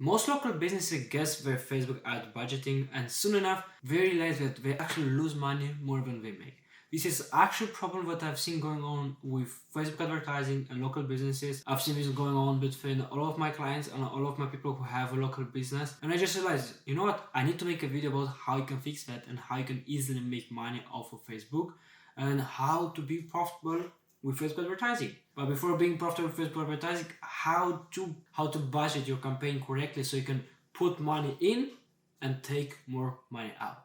Most local businesses guess their Facebook ad budgeting, and soon enough they realize that they actually lose money more than they make. This is actually a problem that I've seen going on with Facebook advertising and local businesses. I've seen this going on between all of my clients and all of my people who have a local business. And I just realized, you know what? I need to make a video about how you can fix that and how you can easily make money off of Facebook and how to be profitable with Facebook advertising. But before being profitable with Facebook advertising, how to budget your campaign correctly so you can put money in and take more money out.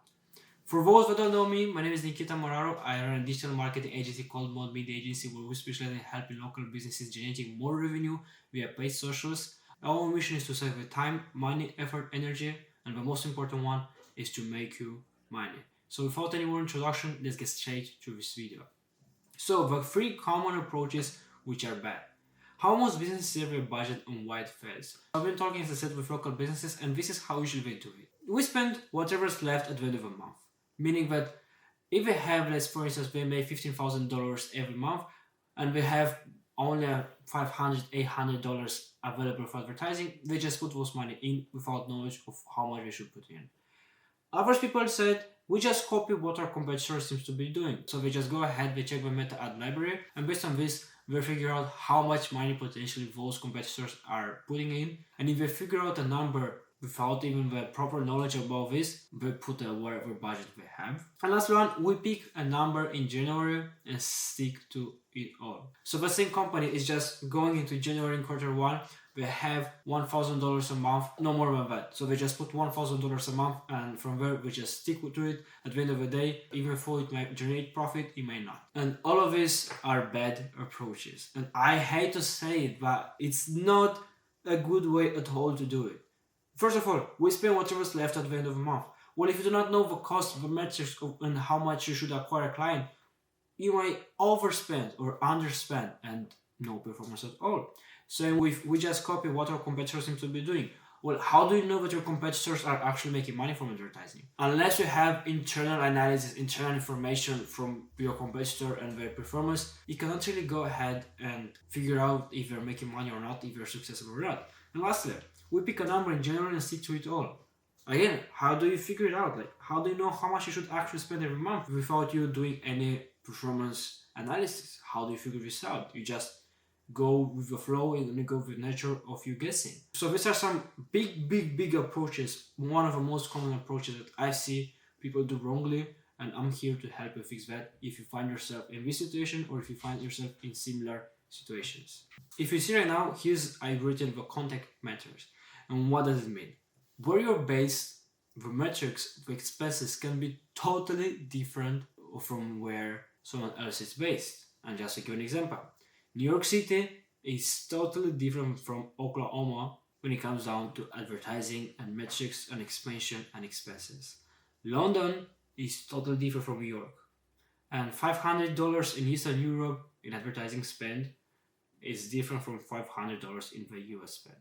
For those that don't know me, my name is Nichita Moraru. I run a digital marketing agency called Mod Media Agency, where we specialize in helping local businesses generating more revenue via paid socials. Our mission is to save you time, money, effort, energy, and the most important one is to make you money. So without any more introduction, let's get straight to this video. So the 3 common approaches which are bad. How most businesses save their budget on why it fails. I've been talking, as I said, with local businesses, and this is how usually they do it. We spend whatever's left at the end of a month. Meaning that if they have, let's for instance, they make $15,000 every month and they have only $500, $800 available for advertising, they just put those money in without knowledge of how much they should put in. Other people said, we just copy what our competitor seems to be doing. So they just go ahead, they check the meta ad library, and based on this, they figure out how much money potentially those competitors are putting in. And if they figure out a number without even the proper knowledge about this, they put whatever budget they have. And last one, we pick a number in January and stick to it all. So the same company is just going into January in Q1, they have $1,000 a month, no more than that. So they just put $1,000 a month, and from there we just stick to it. At the end of the day, even though it might generate profit, it may not. And all of these are bad approaches. And I hate to say it, but it's not a good way at all to do it. First of all, we spend whatever's left at the end of the month. Well, if you do not know the cost, the metrics, and how much you should acquire a client, you might overspend or underspend and no performance at all. So if we just copy what our competitors seem to be doing, well, how do you know that your competitors are actually making money from advertising? Unless you have internal analysis, internal information from your competitor and their performance, you cannot really go ahead and figure out if they're making money or not, if they're successful or not. And lastly, we pick a number in general and stick to it all. Again, how do you figure it out? Like, how do you know how much you should actually spend every month without you doing any performance analysis? How do you figure this out? You just go with the flow and you go with the nature of you guessing. So these are some big approaches. One of the most common approaches that I see people do wrongly, and I'm here to help you fix that if you find yourself in this situation or if you find yourself in similar situations. If you see right now, I've written the contact matters. And what does it mean? Where you're based, the metrics, the expenses can be totally different from where someone else is based. And just to give an example, New York City is totally different from Oklahoma when it comes down to advertising and metrics and expansion and expenses. London is totally different from New York. And $500 in Eastern Europe in advertising spend is different from $500 in the US spend.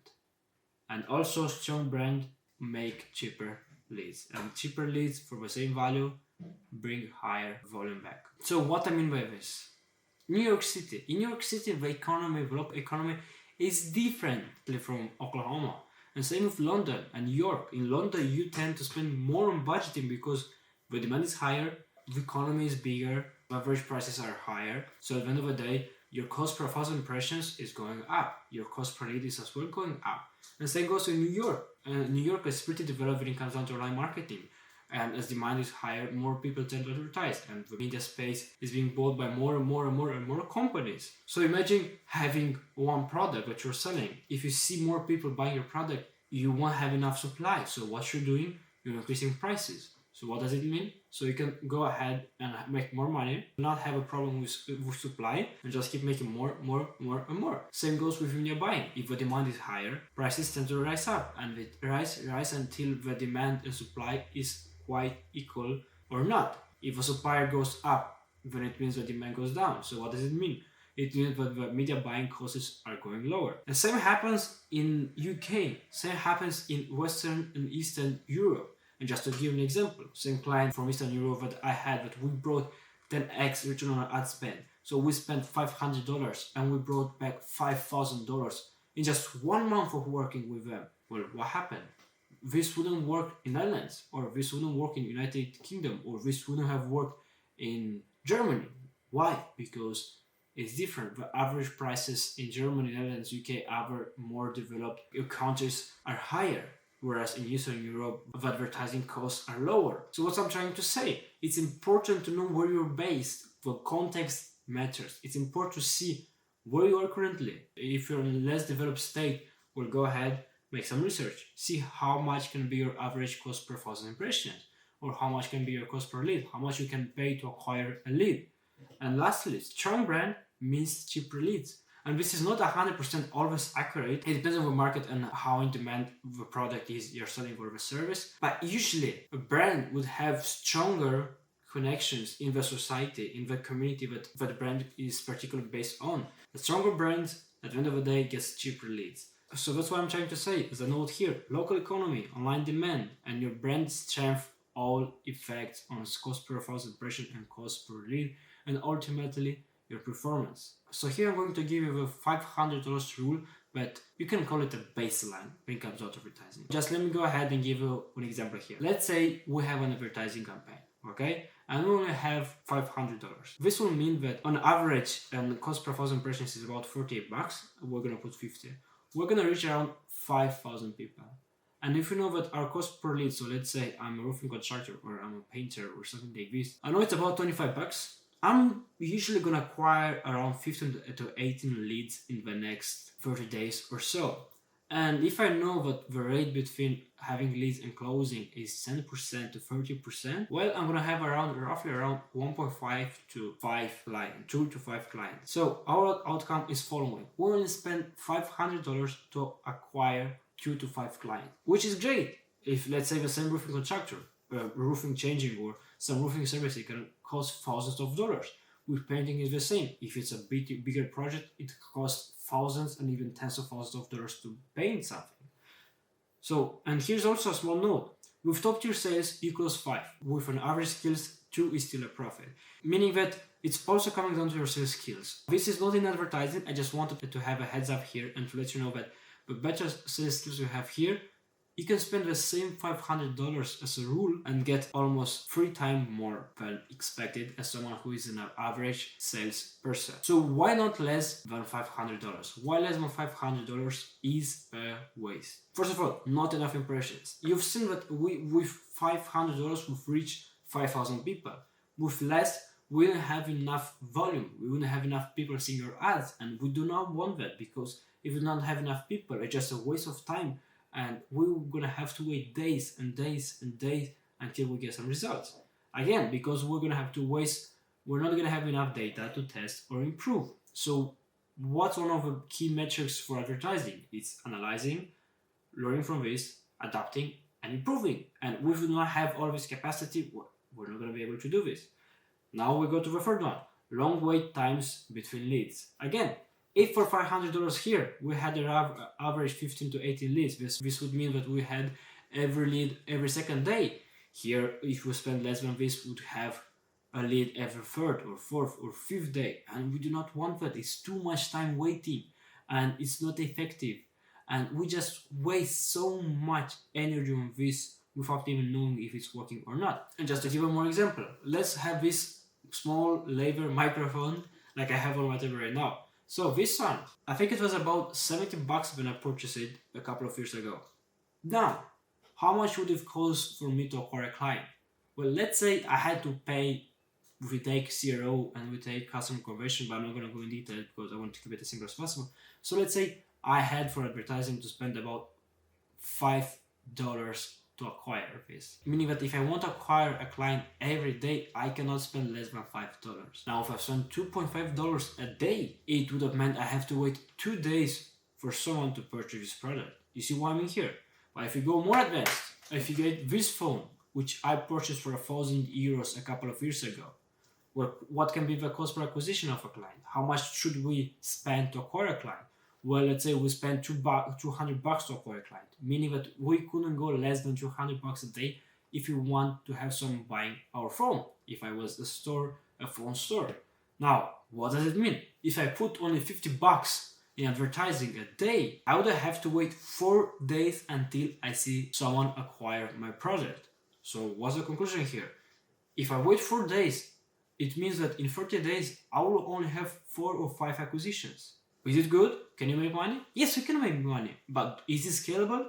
And also, strong brand make cheaper leads, and cheaper leads for the same value bring higher volume back. So what I mean by this, in New York City, the local economy is different from Oklahoma, and same with London and New York. In London, you tend to spend more on budgeting because the demand is higher, the economy is bigger, average prices are higher. So at the end of the day, your cost per 1,000 impressions is going up. Your cost per lead is as well going up. And same goes to New York. New York is pretty developed when it comes down to online marketing. And as demand is higher, more people tend to advertise. And the media space is being bought by more and more companies. So imagine having one product that you're selling. If you see more people buying your product, you won't have enough supply. So what you're doing, you're increasing prices. So what does it mean? So you can go ahead and make more money, not have a problem with supply, and just keep making more and more. Same goes with media buying. If the demand is higher, prices tend to rise up, and they rise until the demand and supply is quite equal or not. If a supplier goes up, then it means the demand goes down. So what does it mean? It means that the media buying costs are going lower. The same happens in UK, same happens in Western and Eastern Europe. And just to give an example, same client from Eastern Europe that I had, that we brought 10x return on ad spend. So we spent $500 and we brought back $5,000 in just 1 month of working with them. Well, what happened? This wouldn't work in Netherlands, or this wouldn't work in United Kingdom, or this wouldn't have worked in Germany. Why? Because it's different. The average prices in Germany, Netherlands, UK, other more developed countries are higher, whereas in Eastern Europe, the advertising costs are lower. So what I'm trying to say, it's important to know where you're based. The context matters. It's important to see where you are currently. If you're in a less developed state, well, go ahead, make some research. See how much can be your average cost per 1,000 impressions, or how much can be your cost per lead, how much you can pay to acquire a lead. And lastly, strong brand means cheaper leads. And this is not 100% always accurate. It depends on the market and how in demand the product is you're selling or the service. But usually a brand would have stronger connections in the society, in the community that the brand is particularly based on. The stronger brand at the end of the day gets cheaper leads. So that's what I'm trying to say as a note here. Local economy, online demand, and your brand strength all effects on cost per 1,000 impression and cost per lead, and ultimately your performance. So here I'm going to give you the $500 rule, but you can call it a baseline when it comes to advertising. Just let me go ahead and give you an example here. Let's say we have an advertising campaign, okay? And we only have $500. This will mean that on average, and cost per 1,000 impressions is about $48. We're gonna put 50. We're gonna reach around 5,000 people. And if you know that our cost per lead, so let's say I'm a roofing contractor or I'm a painter or something like this, I know it's about $25. I'm usually gonna acquire around 15 to 18 leads in the next 30 days or so. And if I know that the rate between having leads and closing is 10% to 30%, well, I'm gonna have roughly around 1.5 to 5 clients, 2 to 5 clients. So our outcome is following. We only spend $500 to acquire 2 to 5 clients, which is great. If let's say the same roofing contractor, roofing changing or some roofing service, it can cost thousands of dollars. With painting is the same. If it's a bigger project, it costs thousands and even tens of thousands of dollars to paint something. So, and here's also a small note. With top tier sales equals 5. With an average skills, 2 is still a profit. Meaning that it's also coming down to your sales skills. This is not in advertising. I just wanted to have a heads up here and to let you know that the better sales skills you have here, you can spend the same $500 as a rule and get almost 3 times more than expected as someone who is an average sales person. So why not less than $500? Why less than $500 is a waste? First of all, not enough impressions. You've seen that with $500 we've reached 5,000 people. With less, we don't have enough volume. We wouldn't have enough people seeing your ads, and we do not want that, because if we don't have enough people, it's just a waste of time. And we're gonna have to wait days and days and days until we get some results. Again, because we're gonna have to waste, we're not gonna have enough data to test or improve. So what's one of the key metrics for advertising? It's analyzing, learning from this, adapting, and improving. And we do not have all this capacity, we're not gonna be able to do this. Now we go to the third one, long wait times between leads. Again, if for $500 here, we had an average 15 to 18 leads, this would mean that we had every lead every second day. Here, if we spend less than this, we would have a lead every third or fourth or fifth day. And we do not want that. It's too much time waiting and it's not effective. And we just waste so much energy on this without even knowing if it's working or not. And just to give a more example, let's have this small laser microphone like I have on my table right now. So this one, I think it was about $70 when I purchased it a couple of years ago. Now, how much would it cost for me to acquire a client? Well, let's say I had to pay, we take CRO and we take customer conversion, but I'm not going to go in detail because I want to keep it as simple as possible. So let's say I had for advertising to spend about $5 to acquire this. Meaning that if I want to acquire a client every day, I cannot spend less than $5. Now, if I spend $2.5 a day, it would have meant I have to wait 2 days for someone to purchase this product. You see what I mean here? But if you go more advanced, if you get this phone, which I purchased for €1,000 a couple of years ago, well, what can be the cost per acquisition of a client? How much should we spend to acquire a client? Well, let's say we spend $200 to acquire a client, meaning that we couldn't go less than $200 a day if you want to have someone buying our phone. If I was a phone store. Now, what does it mean? If I put only $50 in advertising a day, I would have to wait 4 days until I see someone acquire my product. So what's the conclusion here? If I wait 4 days, it means that in 30 days I will only have 4 or 5 acquisitions. Is it good? Can you make money? Yes, you can make money. But is it scalable?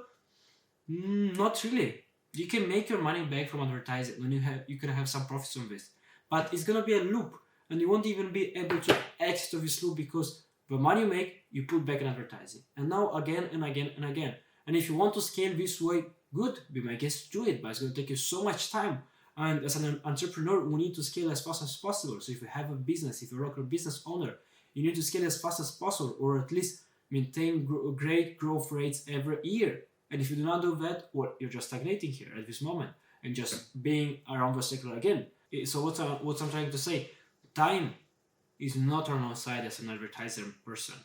Not really. You can make your money back from advertising when you can have some profits on this. But it's gonna be a loop, and you won't even be able to exit of this loop because the money you make, you put back in advertising. And now again and again and again. And if you want to scale this way, good, be my guest to do it, but it's gonna take you so much time. And as an entrepreneur, we need to scale as fast as possible. So if you have a business, if you're a local business owner, you need to scale as fast as possible, or at least maintain great growth rates every year. And if you do not do that, well, you're just stagnating here at this moment and just being around the circle again. So what I'm trying to say, time is not on our side as an advertiser person,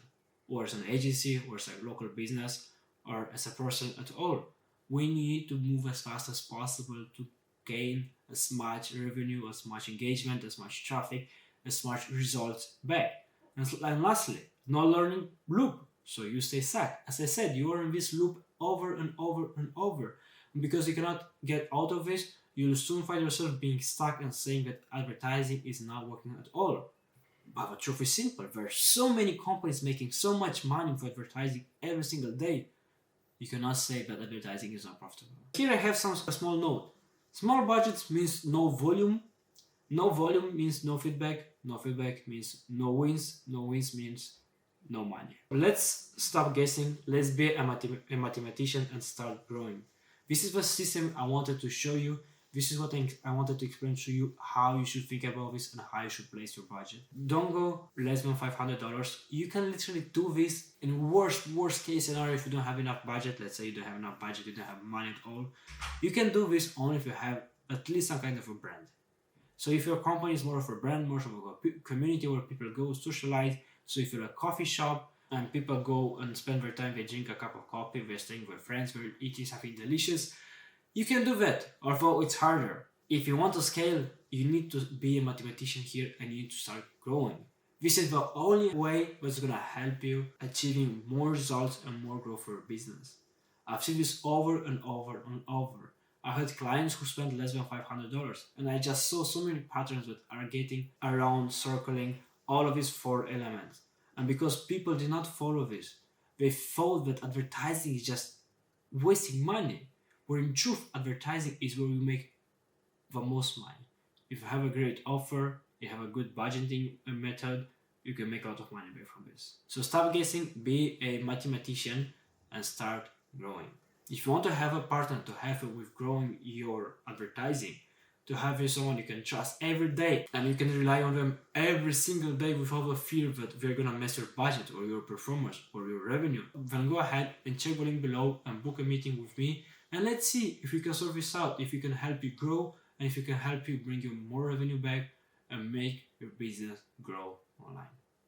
or as an agency, or as a local business, or as a person at all. We need to move as fast as possible to gain as much revenue, as much engagement, as much traffic, as much results back. And lastly, no learning loop. So you stay stuck. As I said, you are in this loop over and over and over. And because you cannot get out of this, you'll soon find yourself being stuck and saying that advertising is not working at all. But the truth is simple. There are so many companies making so much money for advertising every single day. You cannot say that advertising is not profitable. Here I have a small note. Small budgets means no volume. No volume means no feedback. No feedback means no wins. No wins means no money. Let's stop guessing. Let's be a mathematician and start growing. This is the system I wanted to show you. This is what I wanted to explain to you, how you should think about this and how you should place your budget. Don't go less than $500. You can literally do this in worst case scenario. If you don't have enough budget, let's say you don't have enough budget, you don't have money at all, you can do this only if you have at least some kind of a brand. So if your company is more of a brand, more of a community where people go socialize, so if you're a coffee shop and people go and spend their time, they drink a cup of coffee, they're staying with friends, they're eating something delicious, you can do that, although it's harder. If you want to scale, you need to be a mathematician here and you need to start growing. This is the only way that's gonna help you achieving more results and more growth for your business. I've seen this over and over and over. I had clients who spent less than $500, and I just saw so many patterns that are getting around, circling all of these 4 elements. And because people did not follow this, they thought that advertising is just wasting money. Where in truth, advertising is where we make the most money. If you have a great offer, you have a good budgeting method, you can make a lot of money back from this. So stop guessing, be a mathematician, and start growing. If you want to have a partner to help you with growing your advertising, to have someone you can trust every day and you can rely on them every single day without the fear that they're gonna mess your budget or your performance or your revenue, then go ahead and check the link below and book a meeting with me, and let's see if we can sort this out, if we can help you grow, and if we can help you bring you more revenue back and make your business grow online.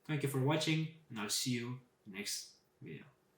Thank you for watching, and I'll see you next video.